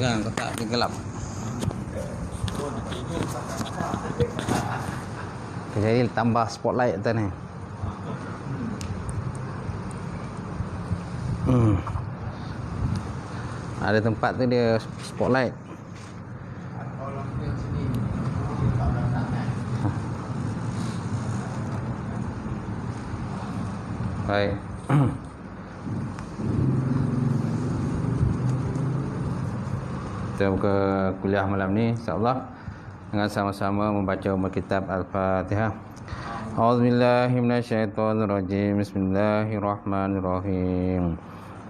pegang kotak dia gelap. Jadi tambah spotlight atas ni. Ada tempat tu dia spotlight. Baik. Kita buka kuliah malam ni insya-Allah dengan sama-sama membaca kitab Al-Fatihah. A'udzubillahi minasyaitonirrajim. Bismillahirrahmanirrahim.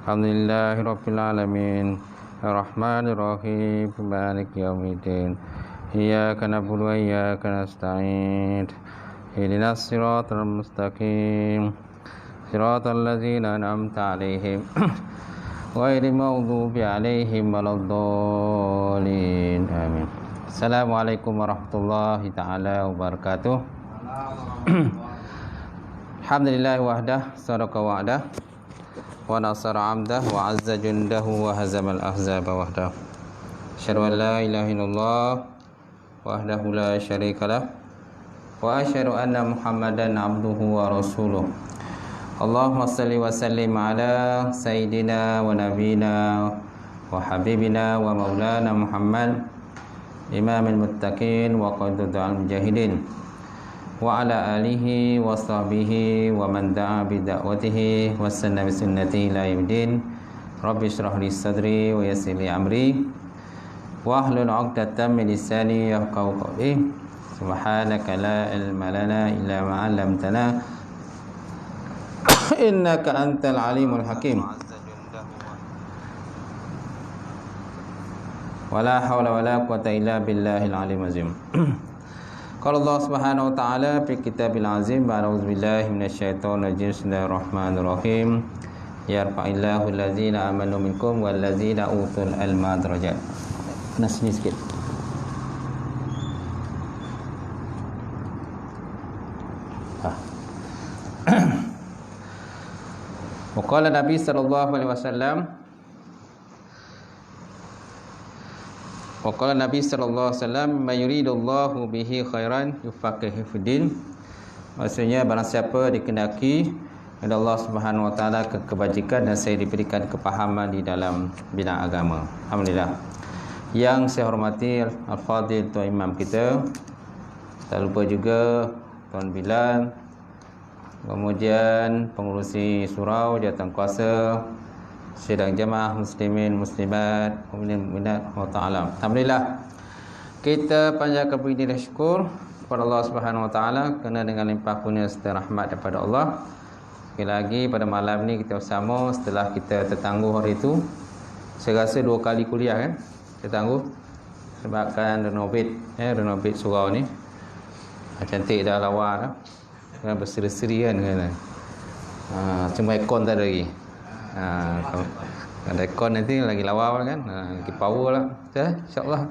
Alhamdulillahirabbil alamin. Arrahmanirrahim. Maliki yaumiddin. Iyyaka na'budu wa iyyaka nasta'in. Ihdinas siratal mustaqim. Siratal ladzina an'amta 'alaihim ghairil maghdubi 'alaihim waladdallin. Amin. Assalamualaikum warahmatullahi taala wabarakatuh. Alhamdulillah wahdah, sadaqa wa'dah, wa nasara 'abdah, wa 'azza jundahu, wa hazamal ahzaba wahdah. Asyhadu an la ilaha illallah wahdahu la syarikalah, wa asyhadu anna Muhammadan 'abduhu wa rasuluh. Allahumma salli wa sallim ala sayyidina wa nabiyina wa habibina wa maulana Muhammad imamil muttaqin wa qadudul mujahidin wa ala alihi wa sahbihi wa man da'a bi da'watihi wa sanna bi sunnatihi ila yaumil. Rabbi shrah li sadri wa yassir li amri wa hlul 'uqdatam min lisani yafqahu qawli. Subhanaka la ilma lana illa ma 'allamtana innaka antal alimul hakim. Wala hawla wala quwata illa billahil alim azim. Qala Allah Subhanahu wa ta'ala fi kitabil azim, a'udzu billahi minasyaitonir rajim. Bismillahirrahmanirrahim. Yarfa'illahu allazina amanu minkum wal ladzina utul ilma darajat. Nasni sikit. Waqala Nabi sallallahu alaihi wasallam, waqala Nabi sallallahu alaihi wasallam, may yuridullahu bihi khairan yufaqihu fiddin. Maksudnya barang siapa dikehendaki oleh Allah Subhanahu wa taala kebajikan dan saya diberikan kepahaman di dalam bidang agama. Alhamdulillah. Yang saya hormati Al-Fadhil Tuan Imam kita, tak lupa juga Tuan Bilal, kemudian pengurusi surau, jawatankuasa, sidang jemaah muslimin muslimat, mukminin mukminat wa ta'ala. Alhamdulillah. Kita panjatkan puji dan syukur kepada Allah Subhanahu wa taala kerana dengan limpah kurnia serta rahmat daripada Allah. Sekali lagi pada malam ni kita bersama setelah kita tertangguh hari itu. Saya rasa 2 kali kuliah kan tertangguh sebabkan renovate surau ni. Cantik dah, lawa dah. Kan berseri-seri kan. Cuma aircon tak ada lagi. Kalau ada aircon nanti lagi lawa kan. Lagi power lah. InsyaAllah.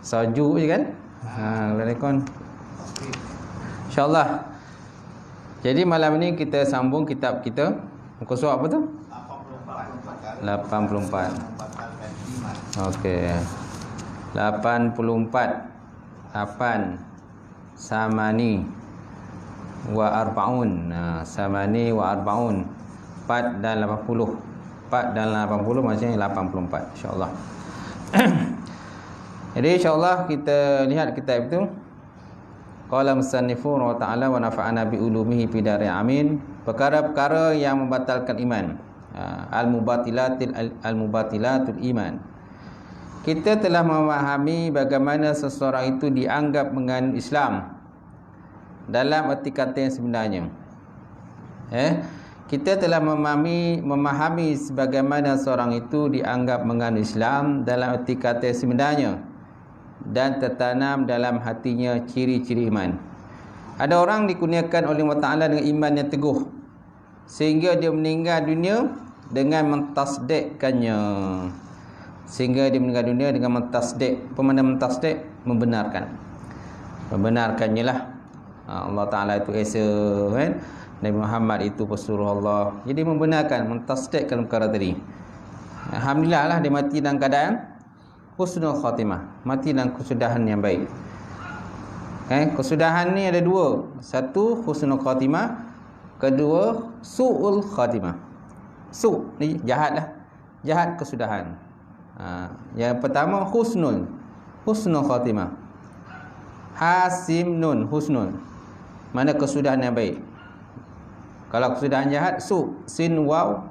Salju je kan. Kalau ada aircon, InsyaAllah. Jadi malam ni kita sambung kitab kita. Muka surat apa tu? 84. Okey. 84. 8 samani wa arba'un. Samani wa arba'un, 4 dan 80. 4 dan 80 maksudnya 84 insya-Allah. Jadi insya-Allah kita lihat kitab itu. Qala musannifu wa ta'ala wa nafa'ana bi ulumihi fi dari amin. Perkara-perkara yang membatalkan iman. Al-mubatilatul iman. Kita telah memahami bagaimana seseorang itu dianggap mengandung Islam dalam erti kata yang sebenarnya. Kita telah memahami sebagaimana seorang itu dianggap mengandung Islam dalam erti kata yang sebenarnya dan tertanam dalam hatinya ciri-ciri iman. Ada orang dikurniakan oleh Allah Ta'ala dengan iman yang teguh sehingga dia meninggal dunia dengan mentasdikkannya. Sehingga dia meninggal dunia dengan mentasdik. Pemandang mentasdik, membenarkannya lah. Allah Ta'ala itu esa kan? Nabi Muhammad itu pesuruh Allah. Jadi membenarkan, mentasdikkan perkara tadi. Alhamdulillah lah dia mati dalam keadaan husnul khatimah, mati dalam kesudahan yang baik. Kesudahan ni ada dua. Satu husnul khatimah, kedua su'ul khatimah. Su' ni jahat lah, jahat kesudahan. Yang pertama husnul khatimah. Hasim nun, husnul, mana kesudahan yang baik. Kalau kesudahan jahat, su, sin waw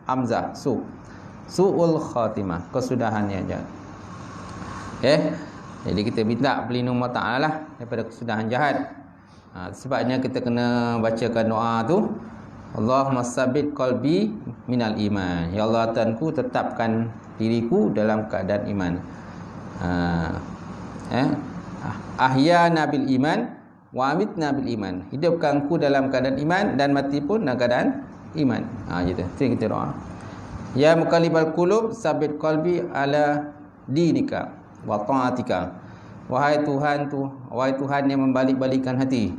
hamzah, su'ul khatimah, kesudahan yang jahat. Jadi kita minta pelindung Allah Ta'ala lah daripada kesudahan jahat. Sebabnya kita kena bacakan doa tu, Allahumma sabbit qalbi minal iman. Ya Allah Tuhanku, tetapkan diriku dalam keadaan iman. Ahyana bil iman wa amitna bil iman. Hidupkanku dalam keadaan iman dan mati pun dalam keadaan iman. Gitu. Itu kita doa. Ya muqallibal qulub, sabbit qalbi ala dinika wa ta'atika. Wahai Tuhan yang membalik-balikan hati,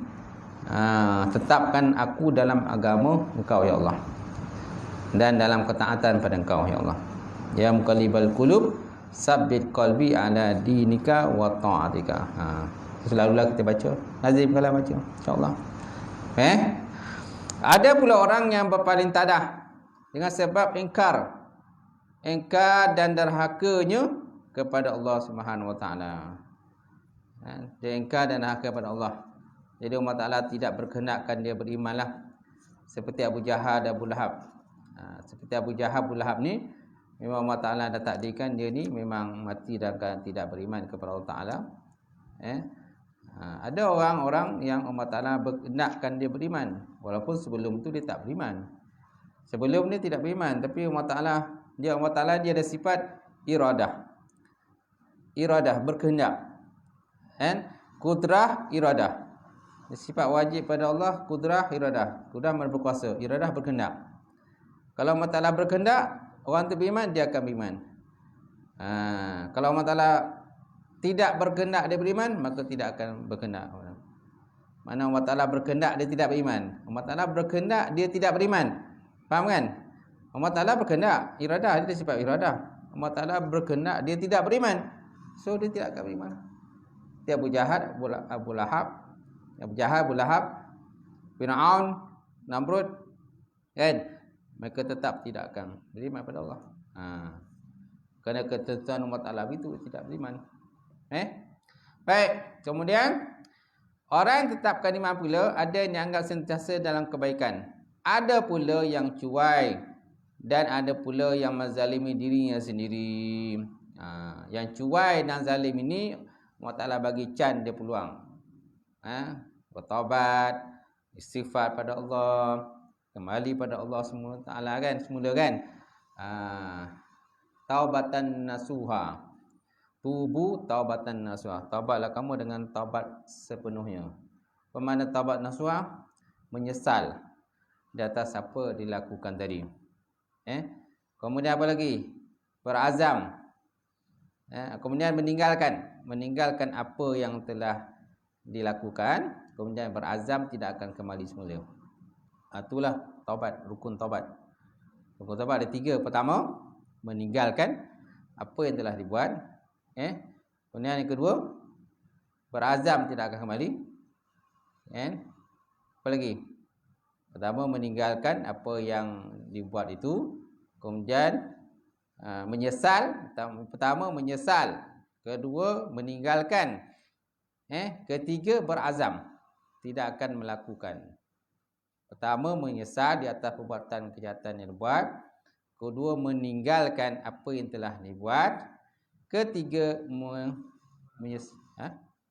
tetapkan aku dalam agama Engkau ya Allah, dan dalam ketaatan pada Engkau ya Allah. Ya muqallibal qulub, sabbit qalbi ala dinika wa ta'atika. Selalulah kita baca, lazim kalau baca insya-Allah. Ada pula orang yang berpaling tadah dengan sebab ingkar dan derhakanya kepada Allah Subhanahu wa taala. Dia ingkar dan derhaka kepada Allah. Jadi Allah Taala tidak berkehendakkan dia berimanlah, seperti Abu Jahal dan Abu Lahab. Seperti Abu Jahal, Abu Lahab ni memang Allah Taala dah takdirkan dia ni memang mati dan tidak beriman kepada Allah Taala. Ada orang-orang yang Allah Taala berkehendakkan dia beriman, walaupun sebelum tu dia tak beriman. Sebelum ni tidak beriman, tapi Allah Taala dia ada sifat iradah, berkehendak. Kudrah, iradah. Sifat wajib pada Allah, kudrah, iradah. Kudrah berkuasa, iradah berkehendak. Kalau Allah Taala berkehendak orang tu beriman, dia akan beriman. Kalau Allah Taala tidak berkehendak dia beriman, maka tidak akan berkehendak. Mana Allah Taala berkehendak dia tidak beriman, Allah Taala berkehendak dia tidak beriman. Faham kan? Allah Taala berkehendak, iradah, dia sifat iradah. Allah Taala berkehendak dia tidak beriman, so dia tidak akan beriman. Dia Abu Jahal, Abu Lahab, Fir'aun, Namrud, kan? Mereka tetap tidak akan beriman pada Allah. Kerana ketentuan Allah Ta'ala itu tidak beriman. Baik, kemudian orang yang tetapkan iman pula ada yang anggap sentiasa dalam kebaikan. Ada pula yang cuai dan ada pula yang menzalimi dirinya sendiri. Yang cuai dan zalim ini Allah Ta'ala bagi can dia peluang. Bertaubat, istighfar pada Allah, kembali pada Allah semula Ta'ala kan, semula kan. Taubatan nasuha. Tubu taubatan nasuha. Taubatlah kamu dengan taubat sepenuhnya. Bermakna taubat nasuha, menyesal di atas apa dilakukan tadi. Kemudian apa lagi? Berazam. Kemudian meninggalkan apa yang telah dilakukan, kemudian berazam tidak akan kembali semula. Itulah taubat, rukun taubat. Rukun taubat ada 3. Pertama, meninggalkan apa yang telah dibuat. Kemudian yang kedua, berazam tidak akan kembali. Apa lagi? Pertama, meninggalkan apa yang dibuat itu. Kemudian menyesal. Pertama, menyesal. Kedua, meninggalkan. Ketiga, berazam tidak akan melakukan. Pertama, menyesal di atas perbuatan kejahatan yang dibuat. Kedua, meninggalkan apa yang telah dibuat. Ketiga,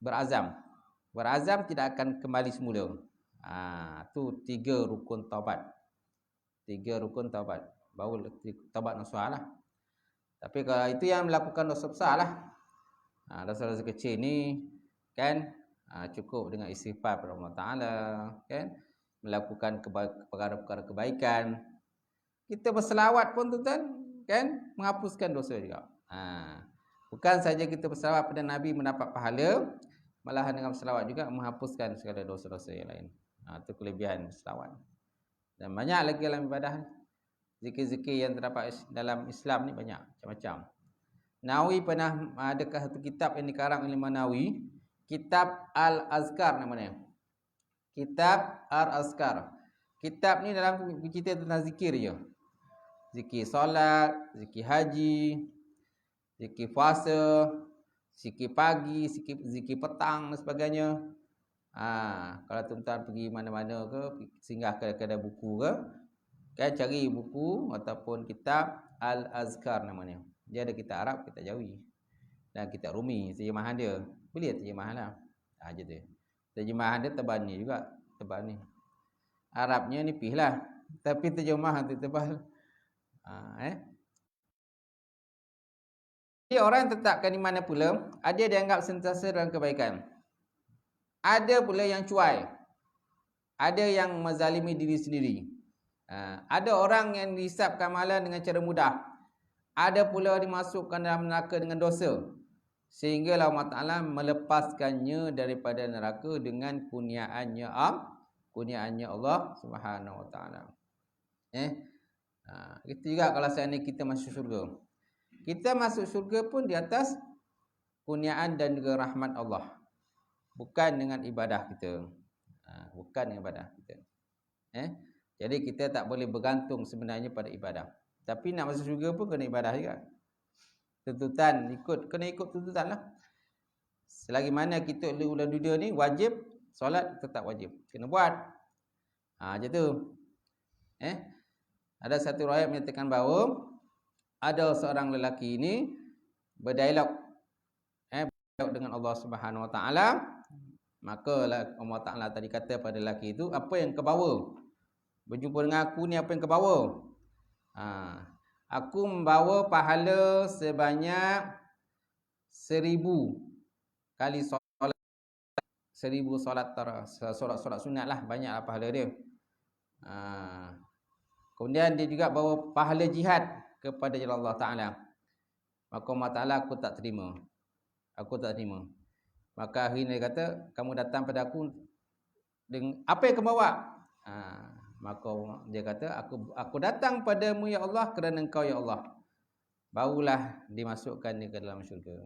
berazam. Berazam tidak akan kembali semula. Itu 3 rukun taubat. 3 rukun taubat. Baru taubat nasuha lah. Tapi kalau itu yang melakukan dosa besar lah. Dosa-dosa kecil ni kan cukup dengan istighfar kepada Allah Ta'ala, kan, melakukan perkara-perkara kebaikan. Kita berselawat pun tuan-tuan, kan, menghapuskan dosa juga. Bukan saja kita berselawat pada Nabi mendapat pahala, malahan dengan berselawat juga menghapuskan segala dosa-dosa yang lain. Itu kelebihan berselawat. Dan banyak lagi dalam ibadah. Zikir-zikir yang terdapat dalam Islam ni banyak macam-macam. Nawawi pernah ada satu kitab yang dikarang oleh Imam Nawawi, Kitab Al-Azkar namanya. Kitab Al-Azkar. Kitab ni dalam cerita tentang zikir je. Zikir solat, zikir haji, zikir puasa, zikir pagi, zikir petang dan sebagainya. Kalau tuan-tuan pergi mana-mana ke, singgah ke kedai buku ke, kan cari buku ataupun kitab Al-Azkar namanya. Dia ada kitab Arab, kitab Jawi dan kitab Rumi, terjemahan dia. Beli terjemahan lah. Macam tu. Terjemahan dia tebal ni juga, tebal ni. Arabnya nipis lah, tapi terjemahan tu tebal. Jadi orang yang tetapkan di mana pula, ada dianggap sentiasa dalam kebaikan. Ada pula yang cuai. Ada yang menzalimi diri sendiri. Ada orang yang dihisapkan amalan dengan cara mudah. Ada pula dimasukkan dalam neraka dengan dosa. Sehingga Allah Ta'ala melepaskannya daripada neraka dengan kurniaannya Allah Subhanahu Wa Ta'ala. Itu juga kalau seandainya kita masuk syurga. Kita masuk syurga pun di atas kurniaan dan juga rahmat Allah. Bukan dengan ibadah kita. Bukan dengan ibadah kita. Jadi kita tak boleh bergantung sebenarnya pada ibadah. Tapi nak masuk syurga pun kena ibadah juga. Tuntutan kena ikut tuntutan lah. Selagi mana kita dalam dunia ni wajib, solat tetap wajib. Kena buat. Macam tu. Ada satu riwayat menyatakan bahawa ada seorang lelaki ini berdialog dengan Allah Subhanahu Wa Taala. Maka Allah Ta'ala tadi kata pada lelaki itu, apa yang kau bawa? Berjumpa dengan aku ni, apa yang kau bawa? Aku membawa pahala sebanyak 1000 kali solat. 1000 solat sunat lah. Banyaklah pahala dia. Kemudian dia juga bawa pahala jihad kepada jalan Allah Ta'ala. Maka Allah Ta'ala, aku tak terima. Maka akhirnya dia kata, kamu datang pada aku dengan apa yang kamu bawa? Maka dia kata, aku datang padamu ya Allah kerana engkau ya Allah. Barulah dimasukkan dia ke dalam syurga.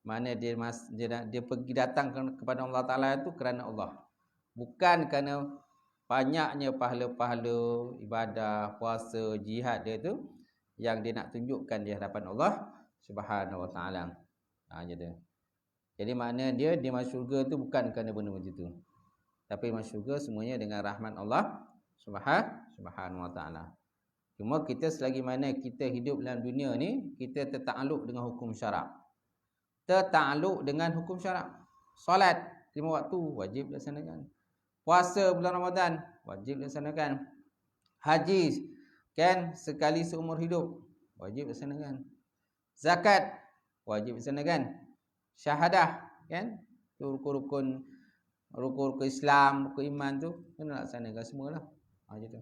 Mana dia pergi datang kepada Allah Ta'ala itu kerana Allah. Bukan kerana banyaknya pahala-pahala ibadah, puasa, jihad dia tu yang dia nak tunjukkan di hadapan Allah Subhanahu Wa Ta'ala. Jadi makna dia masuk syurga tu bukan kerana benda macam tu. Tapi masuk syurga semuanya dengan rahmat Allah Subhanahu Wa Ta'ala. Cuma kita selagi mana kita hidup dalam dunia ni, kita tertakluk dengan hukum syarak. Tertakluk dengan hukum syarak. Solat 5 waktu wajib dilaksanakan. Puasa bulan Ramadan wajib dilaksanakan. Haji kan sekali seumur hidup wajib dilaksanakan. Zakat wajib dilaksanakan. Syahadah kan, tu rukun Islam, rukun iman tu kena laksanakan semualah. Macam tu.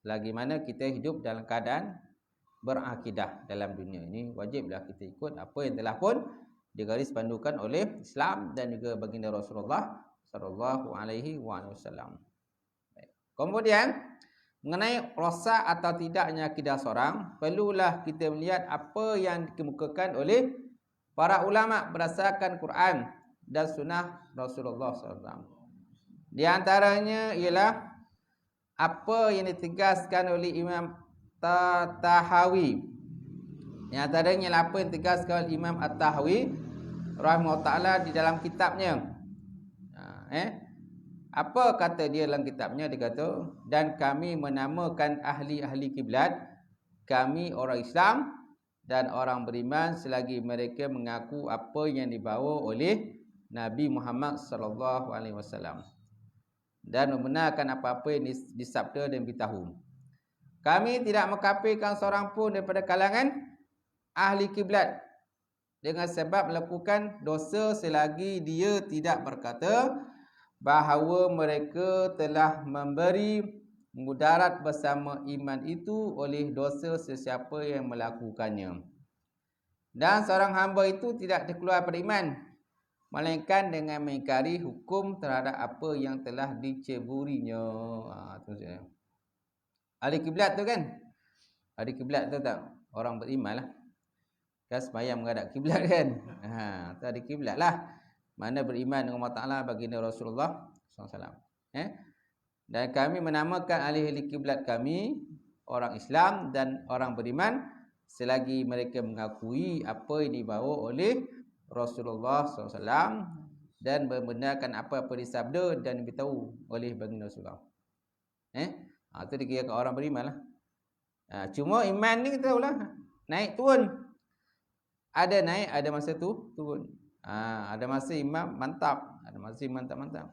Lagi mana kita hidup dalam keadaan berakidah dalam dunia ini, wajiblah kita ikut apa yang telah pun digaris pandukan oleh Islam dan juga baginda Rasulullah sallallahu alaihi wasallam. Kemudian mengenai rosak atau tidaknya akidah seorang, perlulah kita melihat apa yang dikemukakan oleh para ulama berdasarkan Quran dan sunnah Rasulullah SAW. Di antaranya ialah apa yang ditegaskan oleh Imam Tahawi. Di antaranya ialah apa yang ditegaskan oleh Imam At-Tahawi rahimahullah ta'ala di dalam kitabnya. Apa kata dia dalam kitabnya? Dia kata, dan kami menamakan ahli-ahli kiblat, kami orang Islam dan orang beriman selagi mereka mengaku apa yang dibawa oleh Nabi Muhammad sallallahu alaihi wasallam dan membenarkan apa-apa yang disabda dan diberitahu. Kami tidak mengkafirkan seorang pun daripada kalangan ahli kiblat dengan sebab melakukan dosa selagi dia tidak berkata bahawa mereka telah memberi mudarat bersama iman itu oleh dosa sesiapa yang melakukannya. Dan seorang hamba itu tidak terkeluar pada iman, melainkan dengan mengingkari hukum terhadap apa yang telah diceburinya. ahli kiblat tu kan. Ahli kiblat tu tak orang beriman lah. Kan sembahyang menghadap kiblat kan. Tu ahli kiblat lah. Mana beriman dengan Allah Ta'ala baginda Rasulullah SAW. Dan kami menamakan ahli kiblat kami orang Islam dan orang beriman selagi mereka mengakui apa yang dibawa oleh Rasulullah SAW dan membenarkan apa-apa disabda dan diberitahu oleh baginda Rasulullah. Itu dikira orang beriman lah. Cuma iman ni kita tahulah naik turun. Ada naik, ada masa tu turun. Ada masa iman mantap, ada masa iman tak mantap.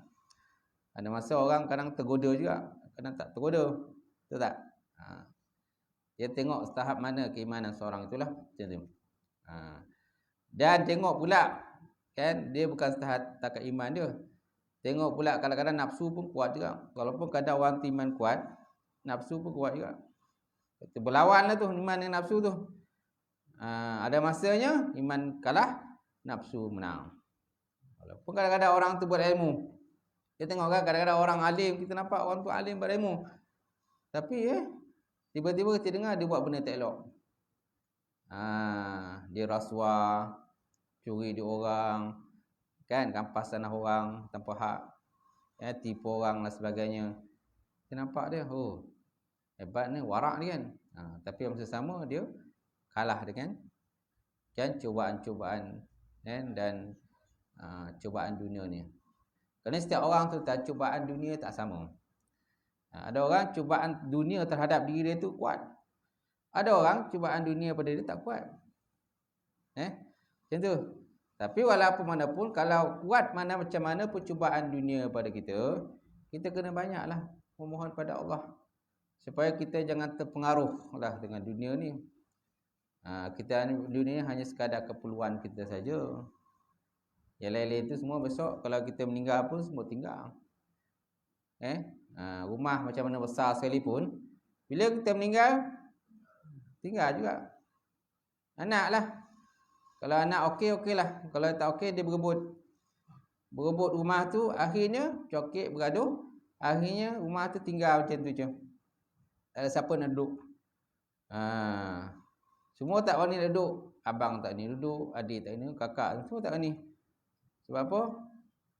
Ada masa orang kadang tergoda juga, kadang tak tergoda. Betul tak? Dia tengok tahap mana keimanan seorang itulah macam tu. Dan tengok pula kan dia bukan setakat iman dia. Tengok pula kadang-kadang nafsu pun kuat juga. Walaupun kadang orang iman kuat, nafsu pun kuat juga. Itu berlawan lah tu iman dengan nafsu tu. Ada masanya iman kalah, nafsu menang. Walaupun kadang-kadang orang tu berilmu. Kita tengok kan kadang-kadang orang alim, kita nampak orang tu alim berilmu. Tapi tiba-tiba kita dengar dia buat benda tak elok. Dia rasuah, curi duit orang, kan, rampas tanah orang tanpa hak, tipu orang dan sebagainya. Kita nampak dia, hebat ni, warak ni kan. Tapi masa sama dia kalah dengan kan cubaan-cubaan dan cubaan dunia ni. Kerana setiap orang tu cubaan dunia tak sama. Ada orang cubaan dunia terhadap diri dia tu kuat. Ada orang cubaan dunia pada dia tak kuat. Macam tu. Tapi walaupun manapun, kalau kuat macam mana percubaan dunia pada kita, kita kena banyaklah memohon pada Allah supaya kita jangan terpengaruh lah dengan dunia ni. Kita dunia hanya sekadar keperluan kita saja. Yang lain-lain itu semua besok kalau kita meninggal pun semua tinggal. Rumah macam mana besar sekalipun, bila kita meninggal, tinggal juga. Anak lah. Kalau anak okey lah. Kalau tak okey dia berebut rumah tu, akhirnya cokek bergaduh, akhirnya rumah tu tinggal macam tu je. Tak ada siapa nak duduk. Semua tak berani nak duduk. Abang tak berani duduk, adik tak berani, kakak semua tak berani. Sebab apa?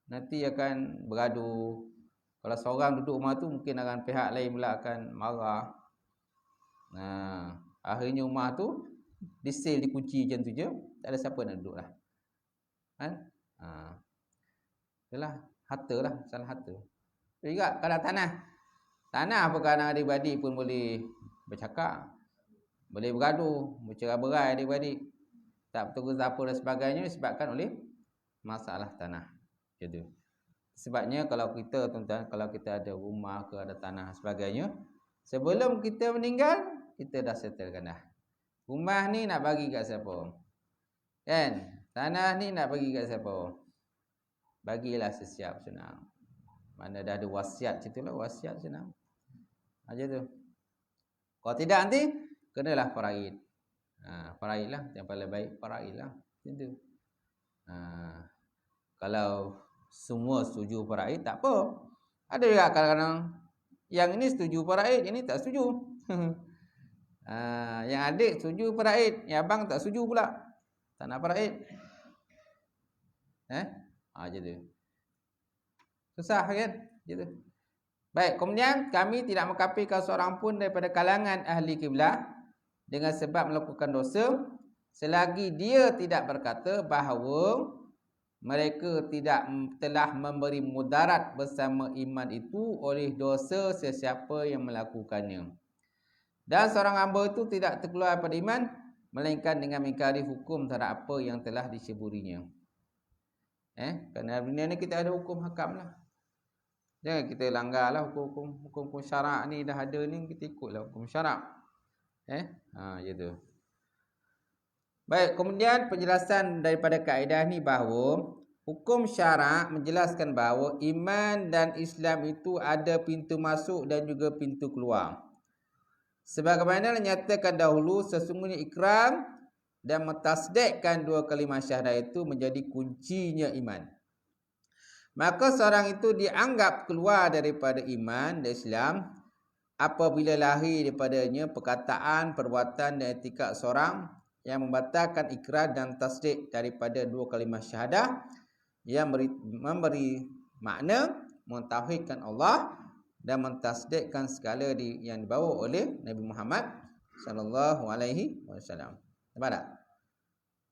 Nanti akan bergaduh. Kalau seorang duduk rumah tu, mungkin akan pihak lain pula akan marah. Akhirnya rumah tu disil, dikunci macam tu je. Tak ada siapa nak duduk lah. Itulah harta lah, salah harta. Juga kalau tanah perkara adik-beradik pun boleh bercakap, boleh bergaduh, bercerai-berai adik-beradik, tak betul apa dan sebagainya disebabkan oleh masalah tanah. Macam tu. Sebabnya kalau kita tuan-tuan, kalau kita ada rumah ke ada tanah sebagainya, sebelum kita meninggal, kita dah settlekan dah. Rumah ni nak bagi kat siapa? Kan? Tanah ni nak bagi kat siapa? Bagilah sesiap, senang. Mana dah ada wasiat situlah, wasiat senang. Aja tu. Kalau tidak nanti kenalah faraid. Faraid lah, yang paling baik faraid lah. Macam tu. Kalau semua setuju faraid tak apa. Ada juga kadang-kadang yang ini setuju faraid, yang ini tak setuju. Yang adik setuju faraid, yang abang tak setuju pula. Tak nak faraid. Macam tu. Susah kan? Gitu. Baik, kemudian kami tidak mengkafirkan seorang pun daripada kalangan ahli kiblat dengan sebab melakukan dosa selagi dia tidak berkata bahawa mereka tidak telah memberi mudarat bersama iman itu oleh dosa sesiapa yang melakukannya. Dan seorang hamba itu tidak terkeluar pada iman melainkan dengan mengingkari hukum terhadap apa yang telah diseburinya. Kerana dunia ni kita ada hukum hakam lah. Jangan kita langgar lah hukum syarak ni dah ada ni, kita ikutlah hukum syarak. Gitu. Baik, kemudian penjelasan daripada kaedah ni bahawa hukum syarak menjelaskan bahawa iman dan Islam itu ada pintu masuk dan juga pintu keluar. Sebagaimana dinyatakan dahulu, sesungguhnya ikrar dan mentasdikkan dua kalimah syahadat itu menjadi kuncinya iman. Maka seorang itu dianggap keluar daripada iman dan Islam apabila lahir daripadanya perkataan, perbuatan dan etika seorang yang membatalkan ikrar dan tasdik daripada dua kalimah syahadah yang memberi makna mentauhidkan Allah dan mentasdikkan segala yang dibawa oleh Nabi Muhammad sallallahu alaihi wasallam. Nampak tak?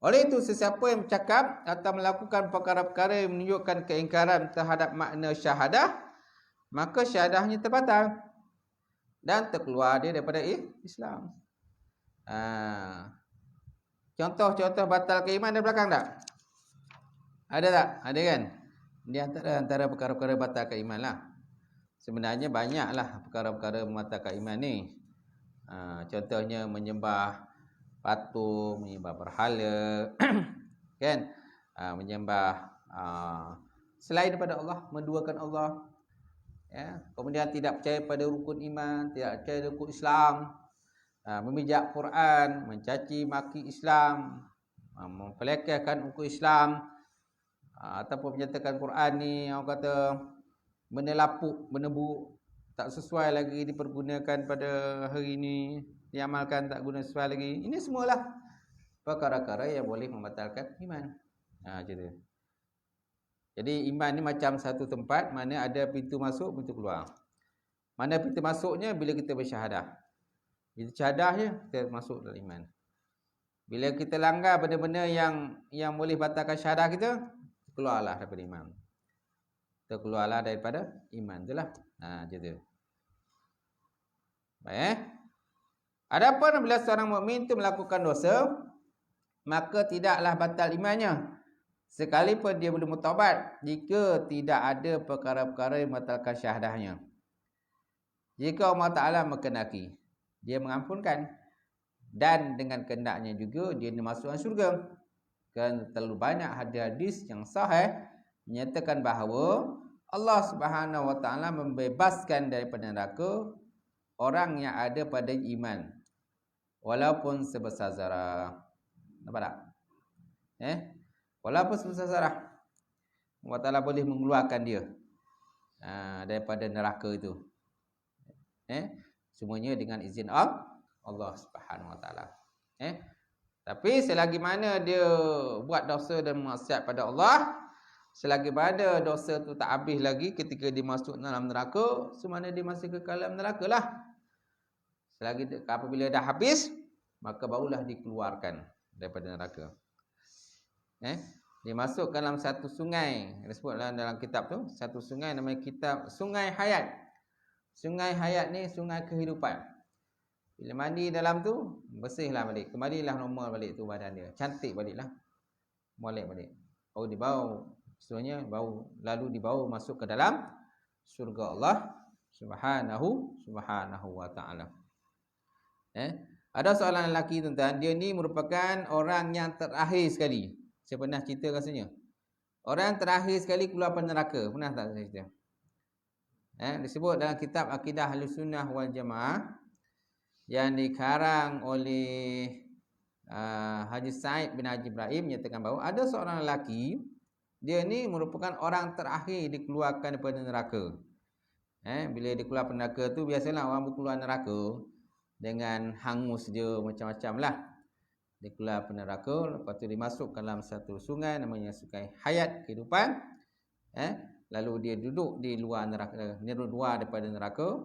Oleh itu, sesiapa yang bercakap atau melakukan perkara-perkara yang menunjukkan keingkaran terhadap makna syahadah, maka syahadahnya terbatal dan terkeluar dia daripada Islam. Contoh-contoh batal keimanan ada belakang tak? Ada tak? Ada kan? Di antara perkara-perkara batal keimanan lah. Sebenarnya banyaklah perkara-perkara membatalkan iman ni. Contohnya menyembah patung, menyembah berhala, kan? Menyembah selain daripada Allah, menduakan Allah. Ya, kemudian tidak percaya pada rukun iman, tidak percaya rukun Islam, memijak Quran, mencaci maki Islam, mempelekehkan rukun Islam, ataupun menyatakan Quran ni orang kata benda lapuk, benda buruk, tak sesuai lagi dipergunakan pada hari ini, diamalkan tak guna sesuai lagi. Ini semualah perkara-perkara yang boleh membatalkan iman. Macam tu. Jadi iman ni macam satu tempat mana ada pintu masuk, pintu keluar. Mana pintu masuknya bila kita bersyahadah. Bila syahadahnya kita masuk dalam iman. Bila kita langgar benda-benda yang boleh batalkan syahadah kita, keluarlah daripada iman. Terkeluarlah daripada iman. Itulah. Macam tu. Baik. Adapun bila seorang mukmin itu melakukan dosa, maka tidaklah batal imannya. Sekalipun dia belum bertaubat, jika tidak ada perkara-perkara yang membatalkan syahadahnya. Jika Allah Ta'ala mengendaki, dia mengampunkan. Dan dengan kehendaknya juga dia dimasukkan syurga. Kerana terlalu banyak hadis yang sahih menyatakan bahawa Allah Subhanahu Wa Ta'ala membebaskan daripada neraka orang yang ada pada iman, walaupun sebesar zarah. Nampak tak? Walaupun sebesar zarah, Allah Ta'ala boleh mengeluarkan dia daripada neraka itu. Semuanya dengan izin Allah Subhanahu Wa Ta'ala. Tapi selagi mana dia buat dosa dan maksiat pada Allah, selagi mana dosa tu tak habis lagi ketika dia masuk dalam neraka, semana dia masih kekal dalam neraka lah. Selagi apabila dah habis, maka barulah dikeluarkan daripada neraka. Dia masuk dalam satu sungai, disebut dalam kitab tu, satu sungai namanya kitab Sungai Hayat. Sungai Hayat ni sungai kehidupan. Bila mandi dalam tu, bersihlah balik, kembalilah normal balik tu badan dia, cantik baliklah, molek balik. Baru dibawa, seterusnya lalu dibawa masuk ke dalam syurga Allah Subhanahu Wa Ta'ala. Ada seorang lelaki tuan-tuan, dia ni merupakan orang yang terakhir sekali. Saya pernah cerita rasanya. Orang terakhir sekali keluar dari neraka. Pernah tak saya cerita? Disebut dalam kitab Akidah Ahlussunnah wal Jamaah yang dikarang oleh Haji Said bin Haji Ibrahim, menyatakan bahawa ada seorang lelaki, dia ni merupakan orang terakhir dikeluarkan daripada neraka. Bila dia keluar dari neraka tu, biasalah orang keluar neraka dengan hangus dia macam-macam lah. Dia keluar dari neraka, lepas tu dimasukkan dalam satu sungai namanya Sungai Hayat kehidupan. Lalu dia duduk di luar neraka, dia luar daripada neraka.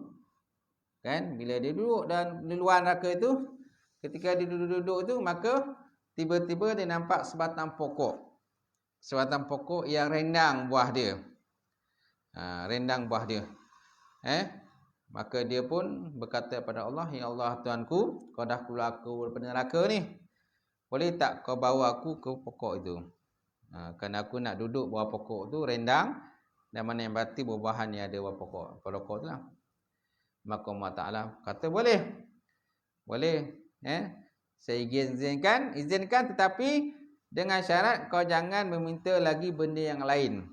Kan, bila dia duduk dan di luar neraka itu, ketika dia duduk-duduk itu, maka tiba-tiba dia nampak sebatang pokok. Sebatang pokok yang rendang buah dia. Rendang buah dia. Maka dia pun berkata kepada Allah, "Ya Allah Tuanku, kau dah keluar aku daripada neraka ni. Boleh tak kau bawa aku ke pokok itu? Kerana aku nak duduk bawah pokok tu rendang, dan mana yang berarti buah-buahan yang ada bawah pokok tu lah." Maka Allah Ta'ala kata boleh. Boleh. Saya izinkan, tetapi dengan syarat kau jangan meminta lagi benda yang lain.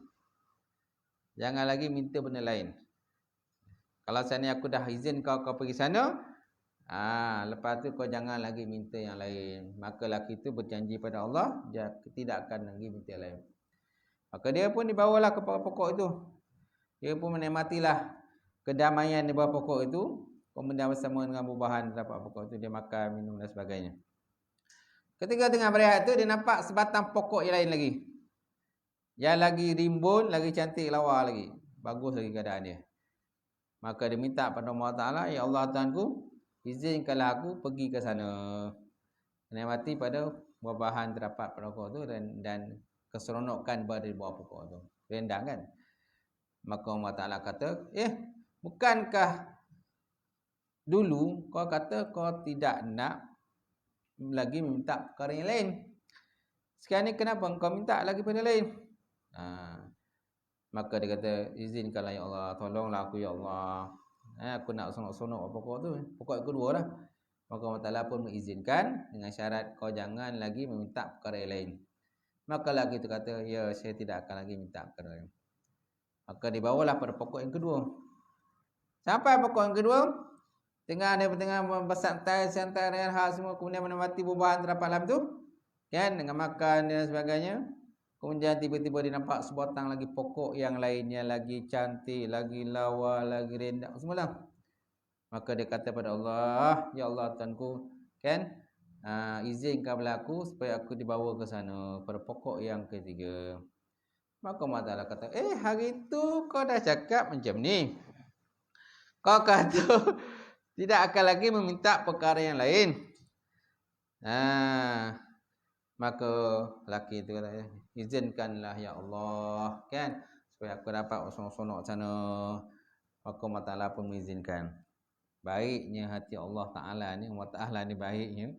Jangan lagi minta benda lain. Kalau seandainya aku dah izin kau pergi sana, lepas tu kau jangan lagi minta yang lain. Maka lelaki itu berjanji pada Allah, dia tidak akan lagi minta yang lain. Maka dia pun dibawalah ke pokok itu. Dia pun menikmatilah kedamaian di bawah pokok itu. kemudian bersama dengan buah-buahan terdapat pokok itu dia makan, minum dan sebagainya. Ketika tengah berehat tu dia nampak sebatang pokok yang lain lagi. Yang lagi rimbun, lagi cantik lawa lagi. Bagus lagi keadaan dia. Maka dia minta pada Allah Ta'ala, ya Allah Tuhanku, izinkanlah aku pergi ke sana. Menikmati pada buah-buahan terdapat pada pokok tu dan keseronokan berada di bawah pokok tu. Rendang kan? Maka Allah Ta'ala kata, bukankah dulu kau kata kau tidak nak lagi meminta perkara yang lain? Sekarang ni kenapa kau minta lagi pada lain? Maka dia kata, izinkanlah ya Allah, tolonglah aku ya Allah. Aku nak sonok-sonok pokok tu. Pokok kedua lah. Maka Allah Ta'ala pun mengizinkan dengan syarat kau jangan lagi meminta perkara yang lain. Maka lagi tu kata, ya saya tidak akan lagi minta perkara lain. Maka dibawalah pada pokok yang kedua. Sampai pokok yang kedua, tengah bersantai-santai dengan hal semua, kemudian menikmati buah-buahan terdapat dalam tu, kan, dengan makan dan sebagainya. Kemudian tiba-tiba dia nampak sebatang lagi pokok yang lainnya lagi cantik, lagi lawa, lagi rendah semula. Maka dia kata pada Allah, ya Allah Tuhanku, kan, izinkanlah aku supaya aku dibawa ke sana pada pokok yang ketiga. Maka Allah Ta'ala kata, hari itu kau dah cakap macam ni. Kau kata tidak akan lagi meminta perkara yang lain. Maka lelaki itu kata, izinkanlah ya Allah, kan, supaya aku dapat sonok-sonok sana. Maka Allah Ta'ala pun mengizinkan. Baiknya hati Allah Ta'ala ni, Allah Ta'ala ni baiknya,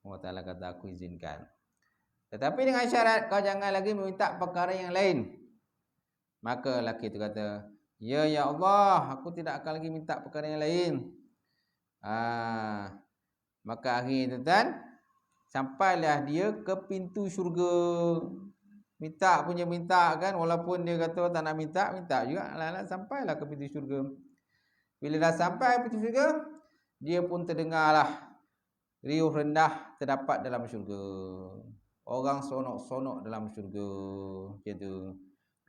Allah Ta'ala kata aku izinkan. Tetapi dengan syarat kau jangan lagi meminta perkara yang lain. Maka lelaki itu kata, ya Allah, aku tidak akan lagi minta perkara yang lain. Maka akhir itu kan, sampailah dia ke pintu syurga. Minta punya minta kan, walaupun dia kata tak nak minta, minta juga. Alah, sampailah ke pintu syurga. Bila dah sampai pintu syurga, dia pun terdengarlah riuh rendah terdapat dalam syurga. Orang sonok-sonok dalam syurga. Macam tu.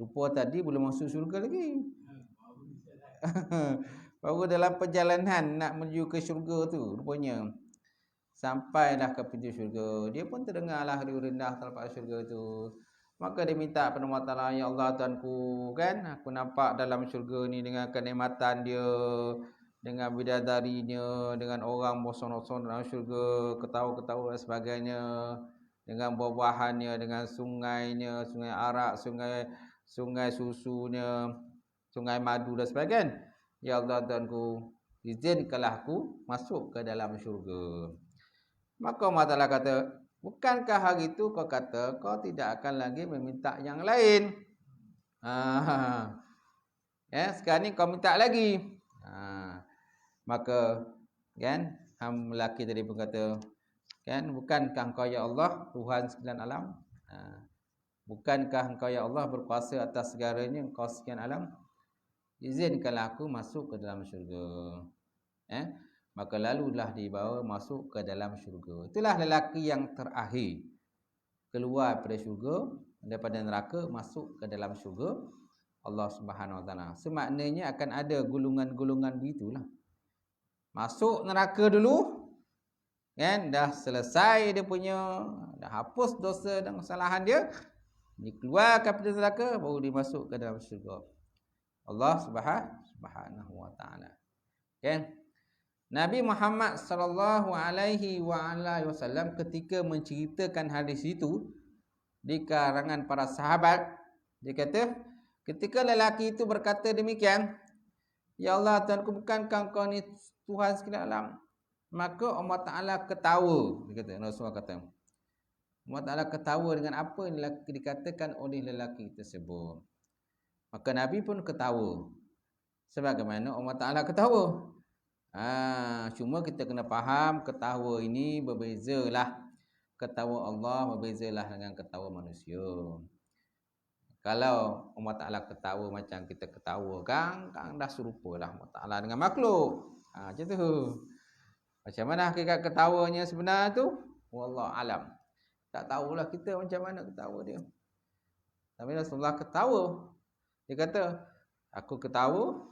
Rupa tadi belum masuk syurga lagi. Baru dalam perjalanan nak menuju ke syurga tu rupanya. Sampailah ke pintu syurga, dia pun terdengarlah riuh rendah terdapat syurga tu. Maka dia minta pada Allah Ta'ala, ya Allah Tuanku, kan, aku nampak dalam syurga ni dengan kenikmatan dia, dengan bidadarinya, dengan orang bersonok-sonok dalam syurga, ketawa-ketawa dan sebagainya, dengan buah-buahannya, dengan sungainya, sungai arak, sungai susunya, sungai madu dan sebagainya. Ya Allah Tuanku, izinkanlah aku masuk ke dalam syurga. Maka Allah Ta'ala kata, bukankah hari itu kau kata kau tidak akan lagi meminta yang lain? Sekarang ni kau minta lagi. Maka kan, lelaki tadi pun kata, kan, bukankah engkau ya Allah Tuhan sekalian alam? Bukankah engkau ya Allah berkuasa atas segalanya, engkau sekian alam? Izinkanlah aku masuk ke dalam syurga. Maka lalulah dibawa masuk ke dalam syurga. Itulah lelaki yang terakhir keluar daripada syurga, daripada neraka, masuk ke dalam syurga Allah Subhanahu Wa Taala. Semaknanya akan ada golongan-golongan begitulah. Masuk neraka dulu, kan, dah selesai dia punya, dah hapus dosa dan kesalahan dia, dikeluarkan dari neraka, baru dimasuk ke dalam syurga Allah Subhanahu Wa Taala. Kan? Nabi Muhammad sallallahu alaihi wasallam ketika menceritakan hadis itu di kalangan para sahabat, dia kata, ketika lelaki itu berkata demikian, ya Allah Tuhanku, bukankah engkau ni Tuhan sekalian alam? Maka Allah Ta'ala ketawa. Dia kata, Rasulullah kata, Allah Ta'ala ketawa dengan apa yang dikatakan oleh lelaki tersebut. Maka Nabi pun ketawa. Sebagaimana Allah Ta'ala ketawa. Cuma kita kena faham, ketawa ini berbezalah. Ketawa Allah berbezalah dengan ketawa manusia. Kalau Allah Ta'ala ketawa macam kita ketawa, kan dah serupalah Allah Ta'ala dengan makhluk. Macam tu. Macam mana hakikat ketawanya sebenar tu? Wallahu alam. Tak tahulah kita macam mana ketawa dia. Tapi Rasulullah ketawa. Dia kata, aku ketawa,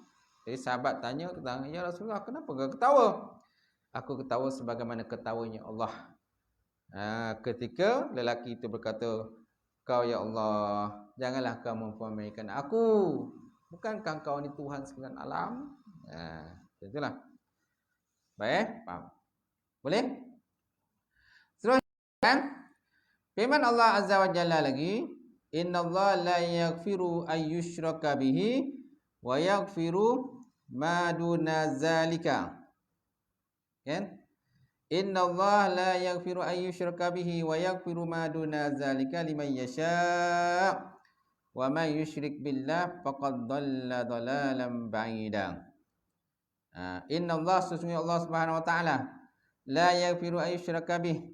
Jadi sahabat tanya, ya Rasulullah, kenapa kau ketawa? Aku ketawa sebagaimana ketawanya Allah. Ketika lelaki itu berkata, kau ya Allah, janganlah kau mempermainkan aku. Bukankah kau ni Tuhan sekalian alam? Itulah. Baik, faham. Boleh? Seterusnya, firman Allah Azza wa Jalla lagi, innallaha la yaghfiru an yushraka bihi wa yaghfiru ma duna zalika. Kan? Innallaha la yaghfiru an yushraka bihi wa yaghfiru ma duna zalika liman yasha' wa man yusyrik billah faqad dhalla dhalalan ba'ida. Innallaha, sesungguhnya Allah Subhanahu wa taala, la yaghfiru an yushraka bihi,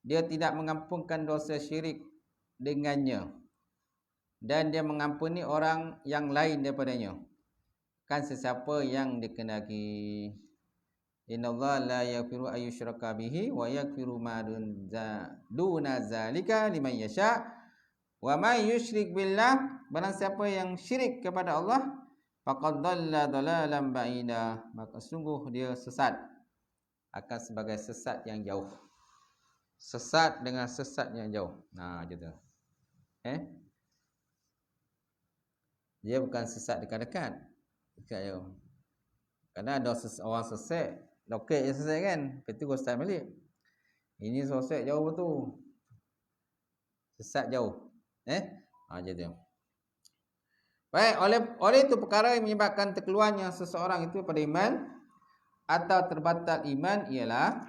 dia tidak mengampunkan dosa syirik dengannya, dan dia mengampuni orang yang lain daripadanya, kan sesiapa yang dikehendaki. Innallaha la yaghfiru an yushraka bihi wa yaghfiru ma duna zalika liman yasha' wa may yusyrik billah, barang siapa yang syirik kepada Allah, faqad dhalla dhalalan ba'ida, maka sungguh dia sesat, akan sebagai sesat yang jauh. Sesat dengan sesat yang jauh. Gitu. Dia bukan sesat dekat-dekat, dekat jauh. Karena ada orang sesat, loket je sesat kan, lepas tu gostan balik. Ini sesat jauh betul. Sesat jauh. Gitu. Baik, oleh itu perkara yang menyebabkan terkeluarnya seseorang itu pada iman atau terbatal iman ialah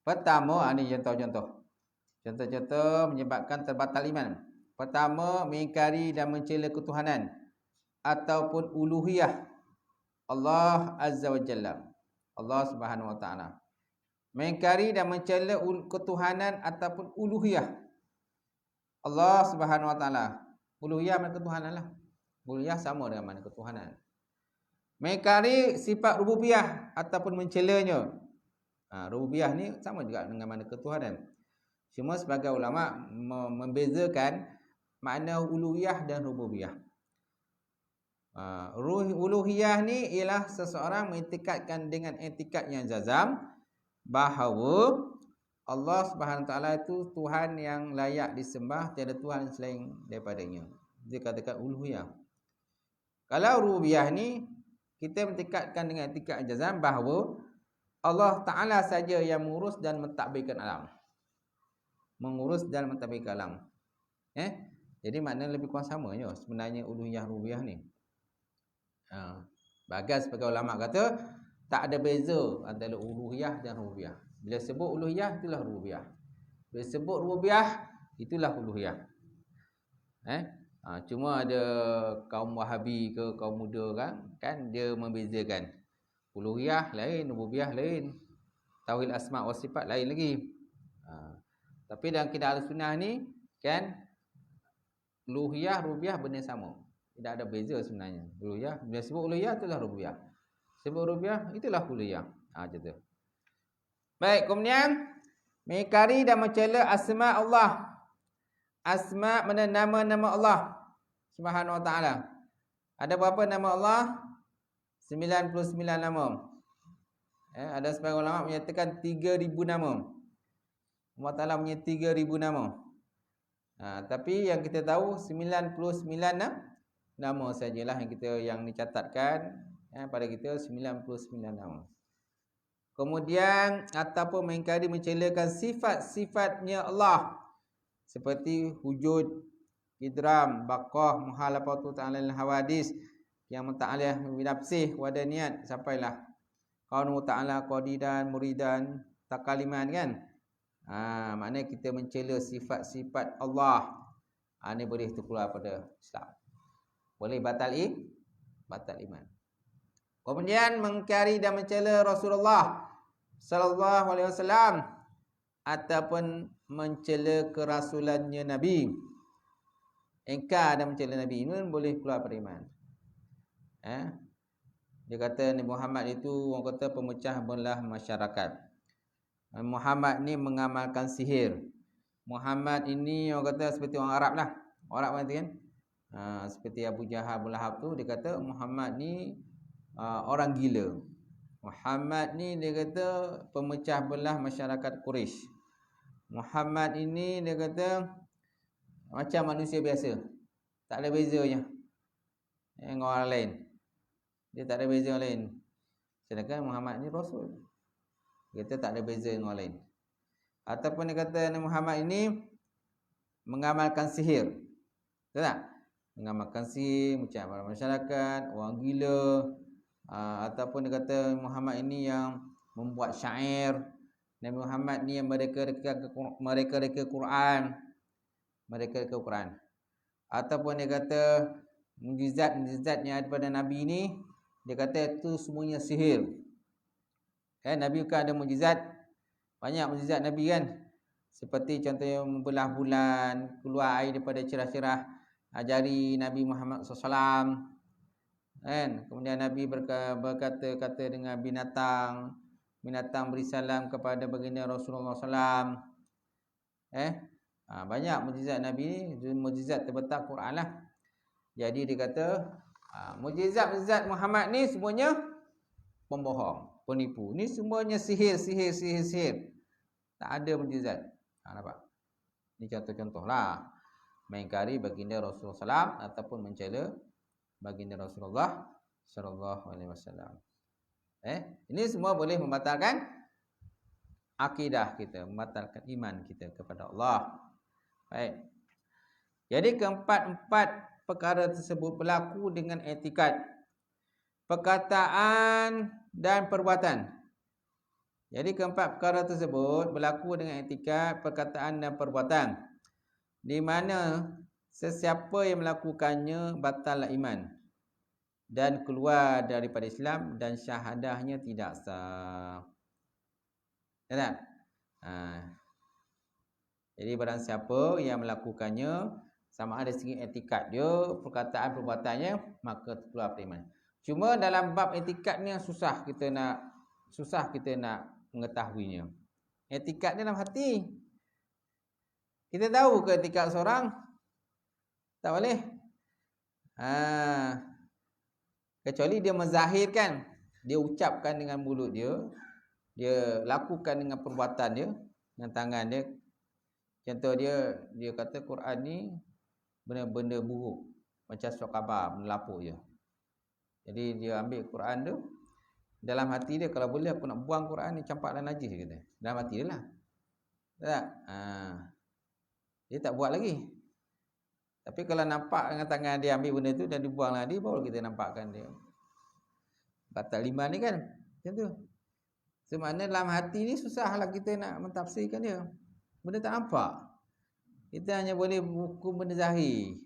pertama, ini contoh-contoh. Contoh-contoh menyebabkan terbatal iman. Pertama, mengingkari dan mencela ketuhanan ataupun uluhiyah Allah Azza wa Jalla, Allah Subhanahu wa taala. Mengingkari dan mencela ketuhanan ataupun uluhiyah Allah Subhanahu wa taala. Uluhiyah makna ketuhanan lah. Uluhiyah sama dengan makna ketuhanan. Mengingkari sifat rububiyah ataupun mencelanya. Rububiyah ni sama juga dengan makna ketuhanan. Cuma sebagai ulama membezakan makna uluhiyah dan rububiyah. Uluhiyah ni ialah seseorang mengiktikadkan dengan iktikad yang jazam bahawa Allah Subhanahu taala itu Tuhan yang layak disembah, tiada Tuhan selain daripadanya. Dia katakan uluhiyah. Kalau rububiyah ni kita mengiktikadkan dengan iktikad yang jazam bahawa Allah Taala saja yang mengurus dan mentadbirkan alam. Mengurus dan mentadbirkan alam. Jadi makna lebih kurang sama je sebenarnya uluhiyah rububiyah ni. Bagas sebagai ulama kata tak ada beza antara uluhiyah dan rububiyah. Bila sebut uluhiyah itulah rububiyah. Bila sebut rububiyah itulah uluhiyah. Cuma ada kaum Wahabi ke kaum muda kan dia membezakan. Uluhiyah lain, rububiyah lain. Tauhid asma wa sifat lain lagi. Tapi dalam akidah Ahlussunnah ni kan uluhiyah, rububiyah benda sama. Tidak ada beza sebenarnya. Uluhiyah, bila sebut uluhiyah itulah rububiyah. Sebut rububiyah itulah uluhiyah. Macam tu. Baik, kemudian mengingkari dan mencela asma Allah. Asma mana nama-nama Allah Subhanahu wa taala. Ada berapa nama Allah? 99 nama. Ada sebagian ulama menyatakan 3000 nama. Allah Taala punya 3000 nama. Tapi yang kita tahu 99 nama sajalah yang dicatatkan pada kita 99 nama. Kemudian ataupun mengingkari mencelakan sifat-sifatnya Allah seperti wujud, idram, baqah, muhalafatu ta'ala al-hawadis, yang muta'alih binafsih wadaniyat, sampailah qaunu ta'ala qadidan muridan takaliman kan. Maknanya kita mencela sifat-sifat Allah. Ini boleh terkeluar pada Islam. Boleh batal iman. Kemudian mengingkari dan mencela Rasulullah sallallahu alaihi wasallam ataupun mencela kerasulannya Nabi. Ingkar dan mencela Nabi ini boleh keluar pada iman. Dia kata Nabi Muhammad itu orang kata pemecah belah masyarakat. Muhammad ni mengamalkan sihir. Muhammad ini orang kata seperti orang Arab lah. Orang Arab kata kan. Seperti Abu Jahal, Abu Lahab tu dia kata Muhammad ni orang gila. Muhammad ni dia kata pemecah belah masyarakat Quraisy. Muhammad ini dia kata macam manusia biasa. Tak ada bezanya dengan orang lain. Dia tak ada beza lain. Sedangkan Muhammad ni Rasul. Dia kata tak ada beza dengan orang lain. Ataupun dia kata Muhammad ini mengamalkan sihir. Betul tak? Mengamalkan sihir, macam masyarakat, orang gila. Ataupun dia kata Muhammad ini yang membuat syair. Nabi Muhammad ni yang mereka Quran. Ataupun dia kata mukjizat yang ada pada Nabi ni, dia kata itu semuanya sihir. Kan Nabi bukan ada mukjizat. Banyak mukjizat Nabi kan. Seperti contohnya membelah bulan, keluar air daripada cerah-cerah jari Nabi Muhammad SAW. Kan? Kemudian Nabi berkata-kata dengan binatang beri salam kepada baginda Rasulullah SAW. Banyak mukjizat Nabi ni, mukjizat terletak Quran lah. Jadi dia kata mukjizat Muhammad ni semuanya pembohong, penipu. Ni semuanya sihir. Tak ada mukjizat. Nampak? Ni contoh-contoh lah. Mengingkari baginda Rasulullah SAW ataupun mencela baginda Rasulullah SAW. Ini semua boleh membatalkan akidah kita, membatalkan iman kita kepada Allah. Baik. Jadi keempat-empat perkara tersebut berlaku dengan i'tikad, perkataan dan perbuatan. Jadi keempat perkara tersebut berlaku dengan i'tikad, perkataan dan perbuatan, di mana sesiapa yang melakukannya batallah iman dan keluar daripada Islam dan syahadahnya tidak sah. Ya tak? Jadi barang siapa yang melakukannya, sama ada segi i'tikad dia, perkataan perbuatannya, maka keluar daripada iman. Cuma dalam bab i'tikad ni susah kita nak mengetahuinya. I'tikad ni dalam hati. Kita tahu ke i'tikad seorang? Tak boleh. Kecuali dia menzahirkan, dia ucapkan dengan mulut dia, dia lakukan dengan perbuatan dia, dengan tangan dia. Contoh dia kata Quran ni benda-benda buruk, macam surat khabar, melapuk je. Jadi dia ambil Quran tu, dalam hati dia, kalau boleh aku nak buang Quran ni, campak dalam najis, dia kata. Dalam hati dia lah. Tak? Dia tak buat lagi. Tapi kalau nampak dengan tangan dia ambil benda tu dan dibuang lagi, baru kita nampakkan dia. Batal iman ni kan, macam tu. Semakna dalam hati ni susahlah kita nak mentafsirkan dia. Benda tak nampak. Kita hanya boleh hukum benda zahir.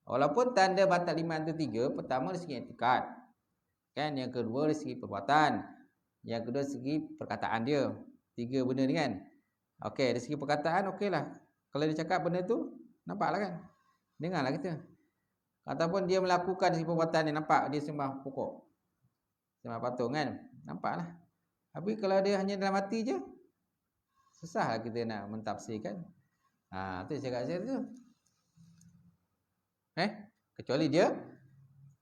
Walaupun tanda batal iman tu 3, pertama dari segi i'tikad. Kan, yang kedua dari segi perbuatan. Yang kedua dari segi perkataan dia. 3 benda ni kan. Okey, dari segi perkataan okeylah. Kalau dia cakap benda tu, nampaklah kan. Dengarlah kita. Ataupun dia melakukan dari segi perbuatan dia, nampak dia sembah pokok, sembah patung kan. Nampaklah. Tapi kalau dia hanya dalam hati je, susahlah kita nak mentafsirkan. Tu cakap saya tu. Kecuali dia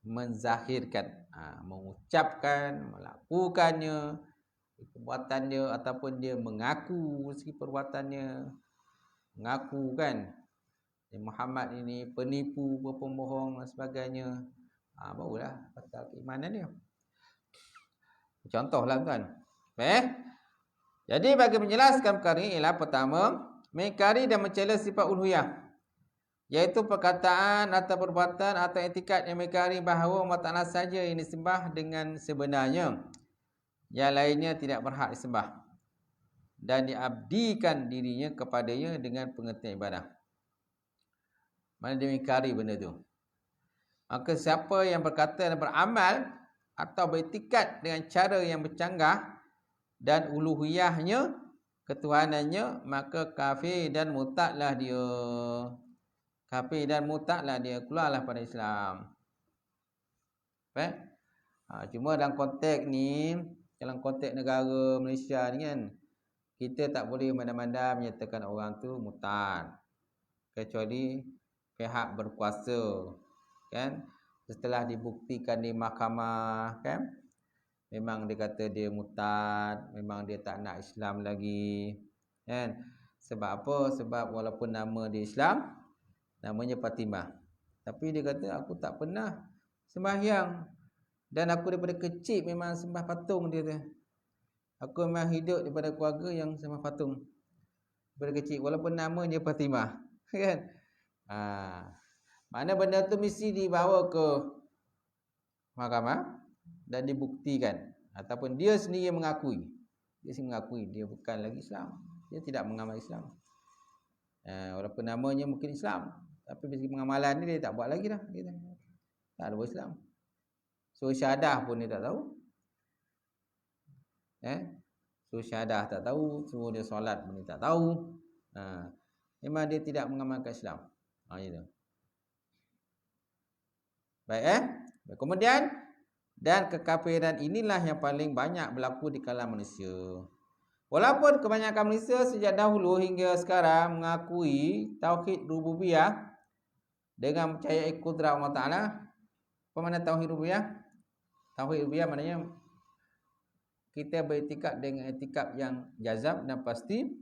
menzahirkan, mengucapkan, melakukannya, perbuatan dia, ataupun dia mengaku segi perbuatannya, mengaku kan, Muhammad ini penipu, pembohong dan sebagainya, barulah batal keimanan dia. Contohlah tuan. Jadi bagi menjelaskan perkara ini ialah pertama, mengingkari dan mencela sifat uluhiyah, iaitu perkataan atau perbuatan atau i'tikad yang mengingkari bahawa Allah Ta'ala saja yang disembah dengan sebenarnya, yang lainnya tidak berhak disembah, dan diabdikan dirinya kepadanya dengan pengertian ibadah. Mana dia mengingkari benda tu. Maka siapa yang berkata dan beramal atau beriktikad dengan cara yang bercanggah dan uluhiyahnya, ketuhanannya, maka kafir dan murtadlah dia. Kafir dan murtadlah dia, keluarlah pada Islam. Cuma dalam konteks ni, dalam konteks negara Malaysia ni kan, kita tak boleh mana-mana menyatakan orang tu murtad, kecuali pihak berkuasa kan. setelah dibuktikan di mahkamah, kan? Memang dia kata dia murtad, memang dia tak nak Islam lagi, kan? Sebab apa? Sebab walaupun nama dia Islam, namanya Fatimah, tapi dia kata aku tak pernah sembahyang, dan aku daripada kecil memang sembah patung, dia kata. Aku memang hidup daripada keluarga yang sembah patung daripada kecil, walaupun nama dia Fatimah. Kan? Mana benda tu mesti dibawa ke mahkamah dan dibuktikan, ataupun dia sendiri mengakui. Dia sendiri mengakui dia bukan lagi Islam, dia tidak mengamal Islam. Walaupun namanya mungkin Islam, tapi segi pengamalan ni dia tak buat lagi dah. Dia tak ada buat Islam. So syahadah pun dia tak tahu. So syahadah tak tahu, suruh dia solat pun dia tak tahu. Memang dia tidak mengamalkan Islam. Gitu. Baik. Kemudian, dan kekafiran inilah yang paling banyak berlaku di kalangan manusia. Walaupun kebanyakan manusia sejak dahulu hingga sekarang mengakui tauhid rububiyah dengan percayai kudrat Allah Ta'ala. Apa makna tauhid rububiyah? Tauhid rububiyah maknanya kita beriktikad dengan iktikad yang jazam dan pasti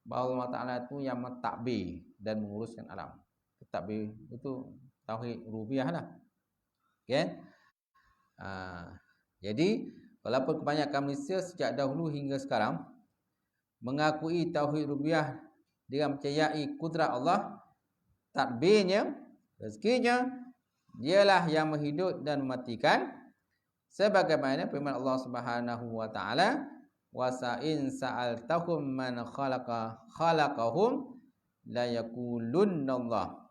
bahawa Allah Ta'ala itu yang mentadbir dan menguruskan alam. Tadbir itu tauhid rububiyah lah. Okay? Jadi walaupun kebanyakan manusia sejak dahulu hingga sekarang mengakui tauhid rububiyah dengan percayai kudrat Allah, tadbirnya, rezekinya, dialah yang menghidup dan mematikan, sebagaimana firman Allah Subhanahu wa taala, wa sa'in sa'altahum man khalaqahum la yaqulunna Allah.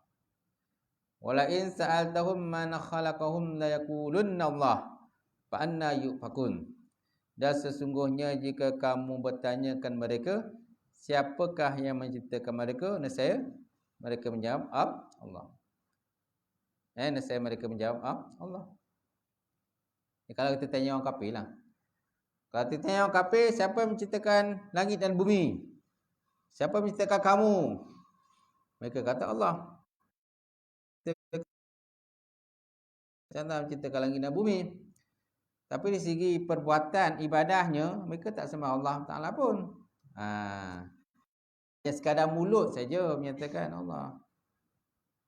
Wala in sa'altahum man khalaqahum la yaqulunna Allah. Fa anna yufakun. Dan sesungguhnya jika kamu bertanyakan mereka, siapakah yang menciptakan mereka? Nescaya mereka menjawab Allah. Nescaya mereka menjawab Allah. Kalau kita tanya orang kafir lah. Kalau kita tanya orang kafir, siapa yang menciptakan langit dan bumi? Siapa yang menciptakan kamu? Mereka kata Allah. Siapa menciptakan langit dan bumi? Tapi di segi perbuatan ibadahnya, mereka tak sembah Allah Ta'ala pun. Sekadar mulut saja menyatakan Allah.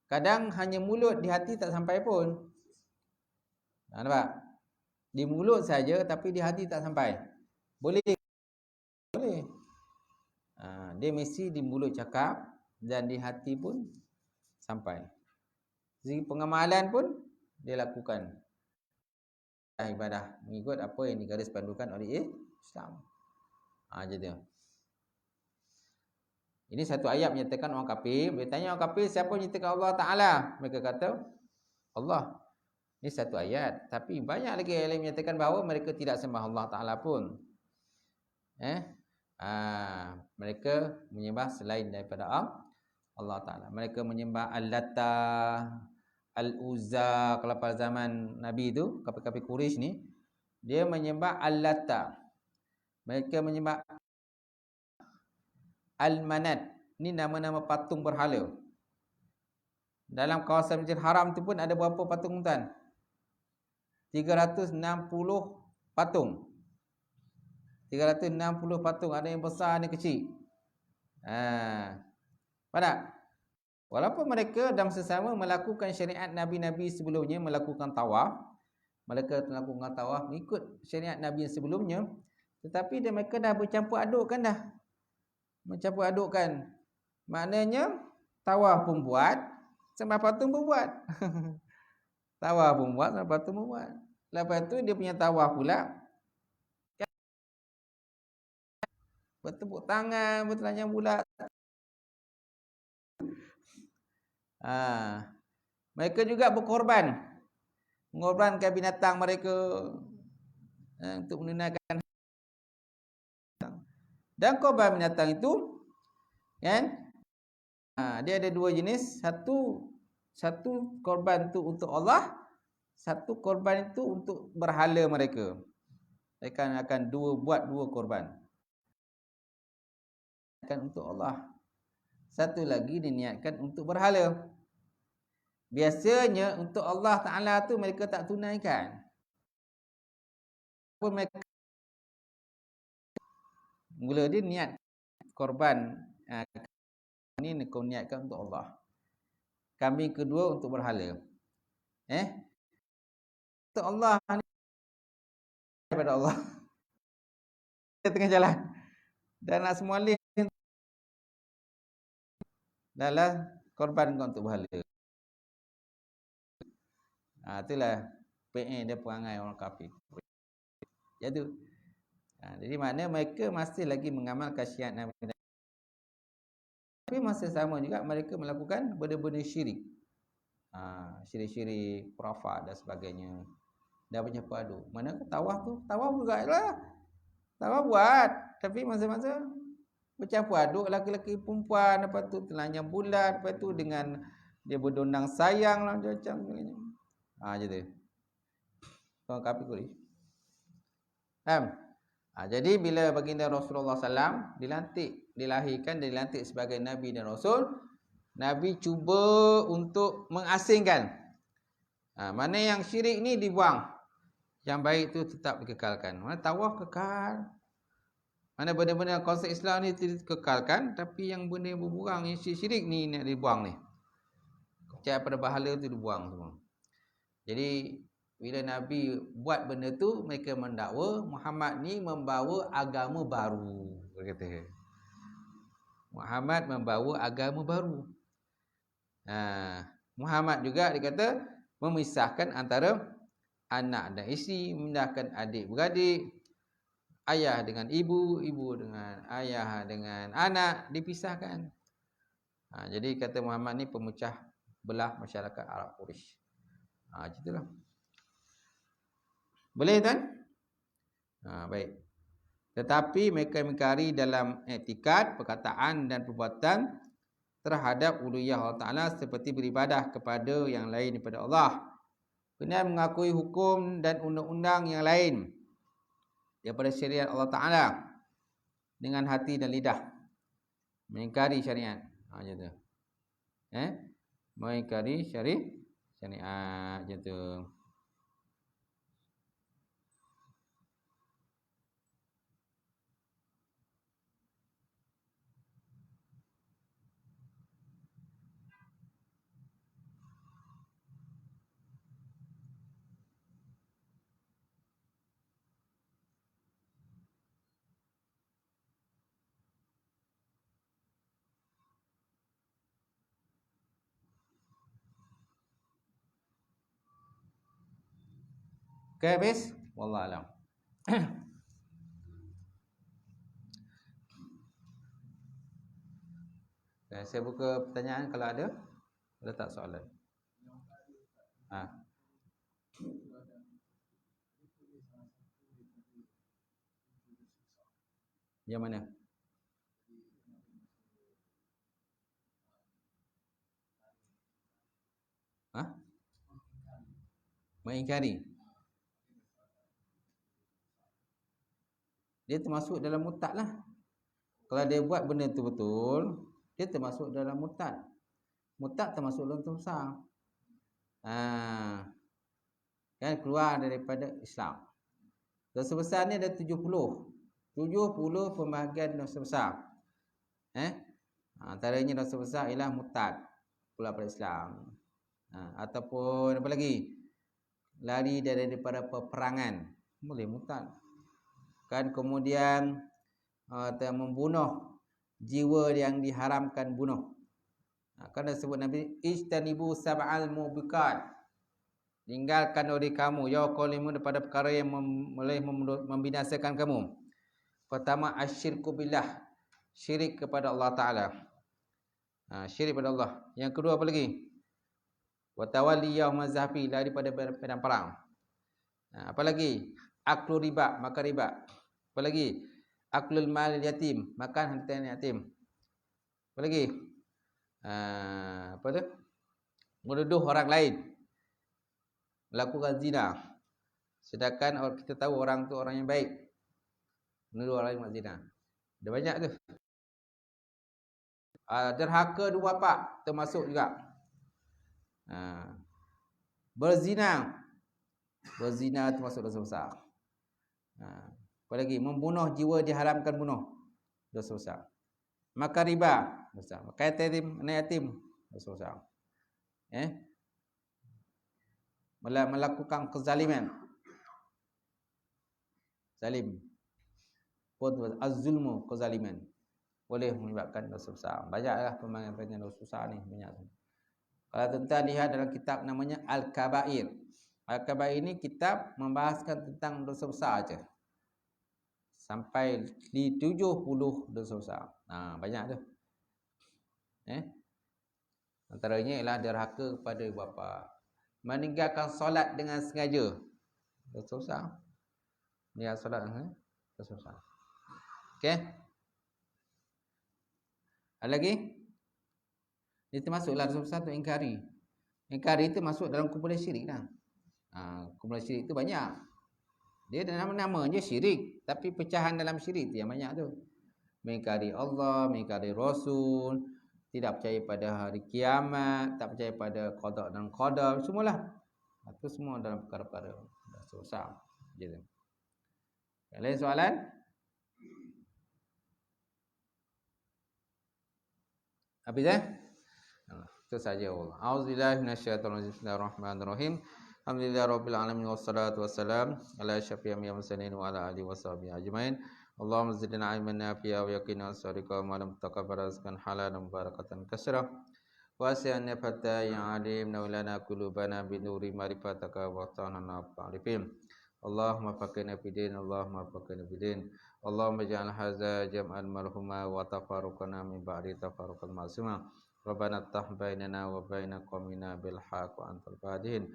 Kadang hanya mulut, di hati tak sampai pun. Nampak? Di mulut saja tapi di hati tak sampai. Boleh. Dia mesti di mulut cakap dan di hati pun sampai. Segi pengamalan pun dia lakukan. Ibadah mengikut apa yang digaris pandukan oleh Islam. Jadi ini satu ayat menyatakan orang kafir. Bila tanya orang kafir, siapa yang menyatakan Allah Ta'ala? Mereka kata Allah. Ini satu ayat. Tapi banyak lagi yang menyatakan bahawa mereka tidak sembah Allah Ta'ala pun. Mereka menyembah selain daripada Allah Ta'ala. Mereka menyembah Al-Lata, Al-Uzza. Kalau pada zaman Nabi itu, kafir-kafir Quraisy ni, dia menyembah Al-Lata. Mereka menyembah Al-Manat. Ini nama-nama patung berhala. Dalam kawasan Masjid Haram tu pun ada berapa patung tuan? 360 patung. 360 patung. Ada yang besar, ada yang kecil. Pada walaupun mereka dalam sesama melakukan syariat Nabi-Nabi sebelumnya, melakukan tawaf, mereka melakukan tawaf mengikut syariat Nabi yang sebelumnya, tetapi mereka dah bercampur adukkan dah. Mencampur adukkan. Maknanya tawaf pun buat, sembah patung pun buat. Tawaf pun buat, sembah patung pun buat. Lepas tu dia punya tawaf pula bertepuk tangan, bertelanjang bulat. Mereka juga berkorban, mengorbankan binatang mereka untuk menunaikan. Dan korban binatang itu, kan? Dia ada dua jenis. Satu korban itu untuk Allah, satu korban itu untuk berhala mereka. Mereka akan buat dua korban. Akan untuk Allah. Satu lagi diniatkan untuk berhala. Biasanya untuk Allah Ta'ala tu mereka tak tunaikan. Pun mereka mula dia niat korban ni kau niatkan untuk Allah. Kambing kedua untuk berhala. Untuk Allah ni daripada Allah. Dia tengah jalan. Dan nak semua adalah korban kau untuk berhala. Itulah PN dia perangai orang kafir. Jadi jadi makna mereka masih lagi mengamalkan syariat Nabi. Tapi masa sama juga mereka melakukan benda-benda syirik. Syirik-syirik, khurafat dan sebagainya. Dan bercampur aduk. Mana tawaf tu? Tawaf juga lah. Tawaf buat. Tapi masa-masa bercampur aduk lelaki-lelaki perempuan. Lepas tu telanjang bulat. Lepas tu dengan dia berdondang sayang lah. Macam sebagainya. Macam tu. Tuan kafir Quraisy. Jadi bila baginda Rasulullah SAW dilahirkan dan dilantik sebagai Nabi dan Rasul, Nabi cuba untuk mengasingkan. Mana yang syirik ni dibuang, yang baik tu tetap dikekalkan. Mana tawaf kekal, mana benda-benda konsep Islam ni dikekalkan, tapi yang benda yang berbuang, yang syirik ni nak dibuang ni. Percaya pada bahala tu dibuang semua. Jadi bila Nabi buat benda tu, mereka mendakwa Muhammad ni membawa agama baru. Dia kata Muhammad membawa agama baru. Muhammad juga dikata memisahkan antara anak dan isteri, memindahkan adik-beradik, ayah dengan ibu, ibu dengan ayah dengan anak, dipisahkan. Jadi kata Muhammad ni pemecah belah masyarakat Arab Quraisy. Macam boleh tuan? Baik. Tetapi mereka mengingkari dalam i'tikad, perkataan dan perbuatan terhadap uluhiyah Allah Ta'ala seperti beribadah kepada yang lain daripada Allah. Kemudian mengakui hukum dan undang-undang yang lain daripada syariat Allah Ta'ala dengan hati dan lidah. Mengingkari syariat. Macam tu. Mengingkari syariat. Macam tu. Okay, habis? Wallahualam. Saya buka pertanyaan kalau ada. Ada tak soalan? Yang mana? Mengingkari. Dia termasuk dalam murtad lah. Kalau dia buat benda tu betul, dia termasuk dalam murtad. Murtad termasuk dalam dosa besar. Kan keluar daripada Islam. Dosa besar ni ada 70. 70 pembahagian dosa besar. Antaranya dosa besar ialah murtad, keluar daripada Islam. Ataupun apa lagi? Lari daripada peperangan. Boleh murtad. Kan kemudian membunuh jiwa yang diharamkan bunuh. Kan disebut Nabi ijtanibu sab'al mubiqat. Tinggalkan oleh kamu ya qaulimu daripada perkara yang boleh membinasakan kamu. Pertama asyirku billah, syirik kepada Allah Taala. Syirik kepada Allah. Yang kedua apa lagi? Wa tawalli yaum azhafi, lari pada medan perang. Apa lagi? Aklu riba, makan riba. Apa lagi? Aklul mal yatim, makan harta yatim. Apa lagi? Apa tu? Menuduh orang lain, melakukan zina. Sedangkan kita tahu orang tu orang yang baik. Menuduh orang lain buat zina. Ada banyak tu. Derhaka dua bapa termasuk juga. Berzina. Berzina itu masuk dosa besar. Apa lagi? Membunuh jiwa diharamkan bunuh. Dosa besar. Makan riba. Dosa. Makan yatim, anak yatim. Dosa besar. Melakukan kezaliman. Zalim. Az-zulmu, kezaliman. Boleh menyebabkan dosa besar. Banyaklah pembagian dosa besar ni. Banyak. Kalau tuan-tuan lihat dalam kitab namanya Al-Kabair. Al-Kabair ini kitab membahaskan tentang dosa besar aja. Sampai di 70 dosa besar. Banyak tu. Antaranya ialah derhaka kepada ibu bapa. Meninggalkan solat dengan sengaja. Dosa besar. Meninggalkan solat dosa besar. Okey. Ada lagi? Dia termasuklah dosa besar tu ingkari. Ingkari itu masuk dalam kumpulan syirik dah. Kumpulan syirik itu banyak. Dia nama-nama je syirik, tapi pecahan dalam syirik tu yang banyak tu. Mengingkari Allah, mengingkari Rasul, tidak percaya pada hari kiamat, tak percaya pada qada dan qadar, semualah. Itu semua dalam perkara-perkara dosa besar. Gitu. Lain soalan? Habis itu saja Allah. Auzubillahi minasyaitonir rajim. Bismillahirrahmanirrahim. Alhamdulillahirabbil alamin wassalatu wassalam ala asyrafil anbiya'i wal mursalin wa ala alihi washabihi ajmain. Allahumma zidna ilman nafi'a wa yaqina as-sadiqa wa lam taqabbal rizqan halalan barakatan katsira. Wa as'alna fata ya alim nawlana qulubana bi nuri ma'rifataka wa ta'ana fa'rifin. Allahumma faqina fid din, Allahumma faqina fid din. Allahumma ij'al hadza jam'an marhuma wa tafarruqana min ba'di tafarruqan ma'suma. Rabbana tah bainana wa baina qaumina bil haqq wa antal fatihin.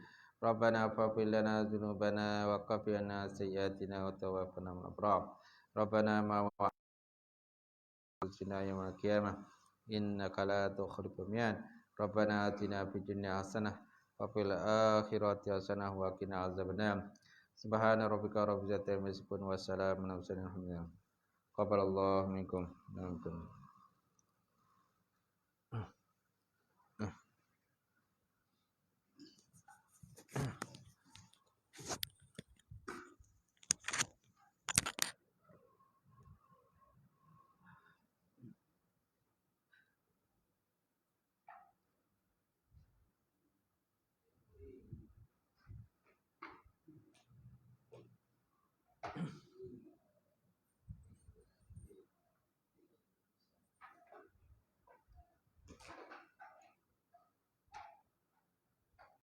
Rabbana faghfir lana dzunubana wa kaffir 'anna sayyi'atina wa tawaffana ma'al abrar. Rabbana ma wa'adna yawmal qiyamah innaka la tukhliful mi'ad. Rabbana atina fid dunya hasanah wa fil akhirati hasanah wa qina azabannar. Subhana rabbika rabbil izzati amma yasifun wa salamun alal mursalin. Alhamdulillah. Qabalallahu minkum.